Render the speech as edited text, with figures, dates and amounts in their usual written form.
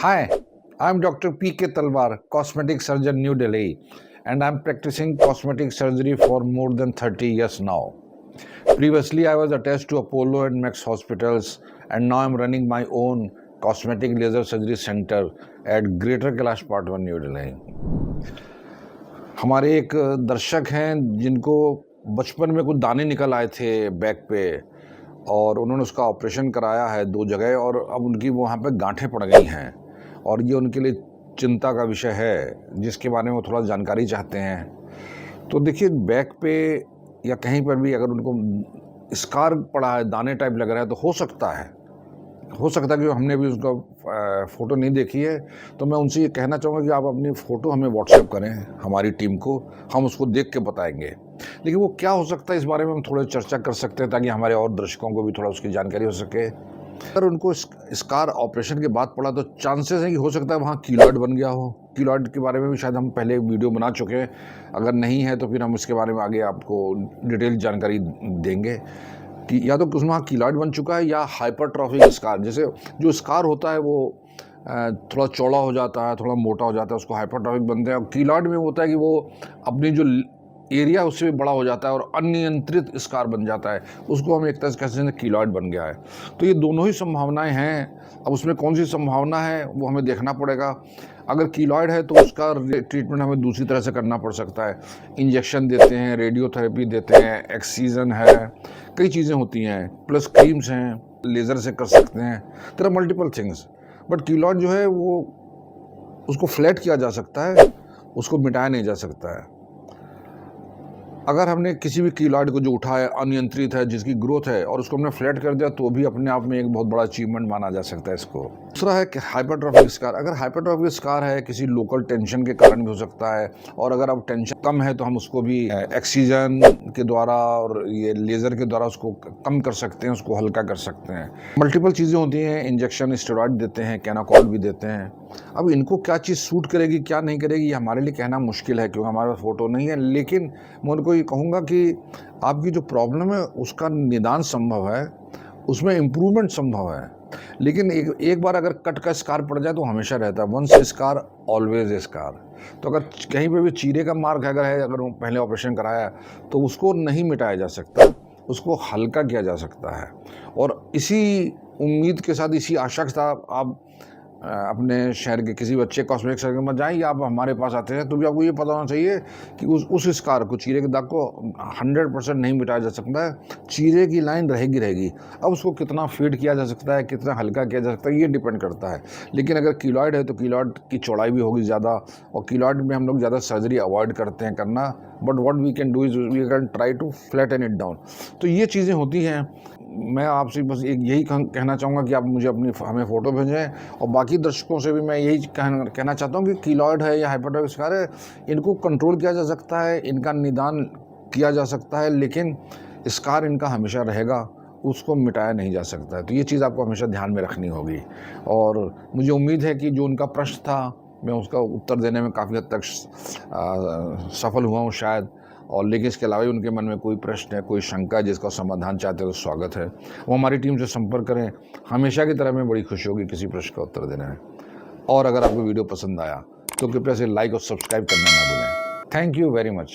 Hi, I'm Dr. P.K. Talwar, cosmetic surgeon, New Delhi, and I'm practicing cosmetic surgery for more than 30 years now. Previously, I was attached to Apollo and Max hospitals, and now I'm running my own cosmetic laser surgery center at Greater Kailash Part 1, New Delhi. हमारे एक दर्शक हैं जिनको बचपन में कुछ दाने निकल आए थे बैक पे और उन्होंने उसका ऑपरेशन कराया है 2 जगह और अब उनकी वहाँ पे गांठें पड़ गई हैं और ये उनके लिए चिंता का विषय है जिसके बारे में वो थोड़ा जानकारी चाहते हैं। तो देखिए, बैक पे या कहीं पर भी अगर उनको स्कार पड़ा है, दाने टाइप लग रहा है, तो हो सकता है कि हमने भी उसका फ़ोटो नहीं देखी है, तो मैं उनसे ये कहना चाहूँगा कि आप अपनी फ़ोटो हमें व्हाट्सएप करें, हमारी टीम को, हम उसको देख के बताएंगे। लेकिन वो क्या हो सकता है, इस बारे में हम थोड़ा चर्चा कर सकते हैं ताकि हमारे और दर्शकों को भी थोड़ा उसकी जानकारी हो सके। अगर उनको स्कार ऑपरेशन के बाद पड़ा तो चांसेस हैं कि हो सकता है वहाँ कीलॉइड बन गया हो। कीलॉइड के बारे में भी शायद हम पहले वीडियो बना चुके हैं, अगर नहीं है तो फिर हम इसके बारे में आगे आपको डिटेल जानकारी देंगे कि या तो उसमें कीलॉइड बन चुका है या हाइपरट्रॉफिक स्कार। जैसे जो स्कार होता है वो थोड़ा चौड़ा हो जाता है, थोड़ा मोटा हो जाता है, उसको हाइपरट्रॉफिक बनते हैं। और कीलॉइड में होता है कि वो अपनी जो एरिया उससे भी बड़ा हो जाता है और अनियंत्रित स्कार बन जाता है, उसको हम एक तरह से कह सकते हैं कीलॉइड बन गया है। तो ये दोनों ही संभावनाएं हैं। अब उसमें कौन सी संभावना है वो हमें देखना पड़ेगा। अगर कीलॉइड है तो उसका ट्रीटमेंट हमें दूसरी तरह से करना पड़ सकता है। इंजेक्शन देते हैं, रेडियोथेरेपी देते हैं, एक्सीजन है, कई चीज़ें होती हैं, प्लस क्रीम्स हैं, लेज़र से कर सकते हैं, there are multiple things. But keloid जो है वो उसको फ्लैट किया जा सकता है, उसको मिटाया नहीं जा सकता है। अगर हमने किसी भी कीलॉइड को जो उठाया, अनियंत्रित है, जिसकी ग्रोथ है, और उसको हमने फ्लैट कर दिया तो भी अपने आप में एक बहुत बड़ा अचीवमेंट माना जा सकता है इसको। दूसरा है कि हाइपरट्रॉफिक स्कार। अगर हाइपरट्रॉफिक स्कार है किसी लोकल टेंशन के कारण भी हो सकता है, और अगर अब टेंशन कम है तो हम उसको भी एक्सीजन के द्वारा और ये लेज़र के द्वारा उसको कम कर सकते हैं, उसको हल्का कर सकते हैं। मल्टीपल चीज़ें होती हैं, इंजेक्शन, स्टेरॉइड देते हैं, कैनाकॉल भी देते हैं। अब इनको क्या चीज़ सूट करेगी, क्या नहीं करेगी, ये हमारे लिए कहना मुश्किल है क्योंकि हमारे पास फ़ोटो नहीं है। लेकिन मैं उनको ये कहूँगा कि आपकी जो प्रॉब्लम है उसका निदान संभव है, उसमें इम्प्रूवमेंट संभव है। लेकिन एक बार अगर कट का स्कार पड़ जाए तो हमेशा रहता है, वंस स्कार ऑलवेज स्कार। तो अगर कहीं पे भी चीरे का मार्क अगर वो पहले ऑपरेशन कराया तो उसको नहीं मिटाया जा सकता, उसको हल्का किया जा सकता है। और इसी उम्मीद के साथ, इसी आशा के साथ आप अपने शहर के किसी बच्चे कॉस्मेटिक सर्जन में जाएं या आप हमारे पास आते हैं तो भी आपको ये पता होना चाहिए कि उस स्कार को, चीरे के दाग को 100% नहीं मिटाया जा सकता है। चीरे की लाइन रहेगी। अब उसको कितना फीड किया जा सकता है, कितना हल्का किया जा सकता है, ये डिपेंड करता है। लेकिन अगर कीलॉइड है तो कीलॉइड की चौड़ाई भी होगी ज़्यादा, और कीलॉइड में हम लोग ज़्यादा सर्जरी अवॉइड करते हैं करना। But what we can do is we can try to flatten it down. तो ये चीज़ें होती हैं। मैं आपसे बस यही कहना चाहूँगा कि आप मुझे हमें फ़ोटो भेजें, और बाकी दर्शकों से भी मैं यही कहना चाहता हूँ कि कीलॉइड है या हाइपरट्रॉफिक स्कार है, इनको कंट्रोल किया जा सकता है, इनका निदान किया जा सकता है, लेकिन स्कार इनका हमेशा रहेगा, उसको मिटाया नहीं जा सकता है। तो ये चीज़ आपको हमेशा ध्यान में रखनी होगी। और मुझे उम्मीद है कि जो उनका प्रश्न था मैं उसका उत्तर देने में काफ़ी हद तक सफल हुआ हूँ शायद। और लेकिन इसके अलावा उनके मन में कोई प्रश्न है, कोई शंका है जिसका समाधान चाहते हैं तो स्वागत है, वो हमारी टीम से संपर्क करें। हमेशा की तरह मैं बड़ी खुशी होगी किसी प्रश्न का उत्तर देने में। और अगर आपको वीडियो पसंद आया तो कृपया से लाइक और सब्सक्राइब करना ना भूलें। Thank you very much.